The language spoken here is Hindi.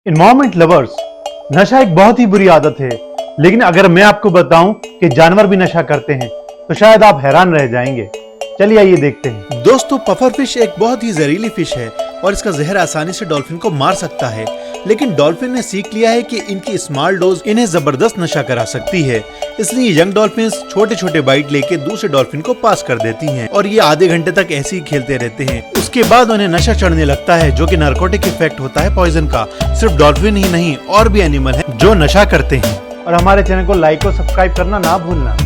एनवायरमेंट लवर्स, नशा एक बहुत ही बुरी आदत है, लेकिन अगर मैं आपको बताऊं कि जानवर भी नशा करते हैं तो शायद आप हैरान रह जाएंगे। चलिए आइए देखते हैं। दोस्तों, पफर फिश एक बहुत ही जहरीली फिश है और इसका जहर आसानी से डॉल्फिन को मार सकता है। लेकिन डॉल्फिन ने सीख लिया है कि इनकी स्मॉल डोज इन्हें जबरदस्त नशा करा सकती है, इसलिए यंग डॉल्फिन्स छोटे छोटे बाइट लेके दूसरे डॉल्फिन को पास कर देती हैं और ये आधे घंटे तक ऐसे ही खेलते रहते हैं। उसके बाद उन्हें नशा चढ़ने लगता है, जो कि नार्कोटिक इफेक्ट होता है पॉइजन का। सिर्फ डॉल्फिन ही नहीं, और भी एनिमल हैं जो नशा करते हैं। और हमारे चैनल को लाइक और सब्सक्राइब करना ना भूलना।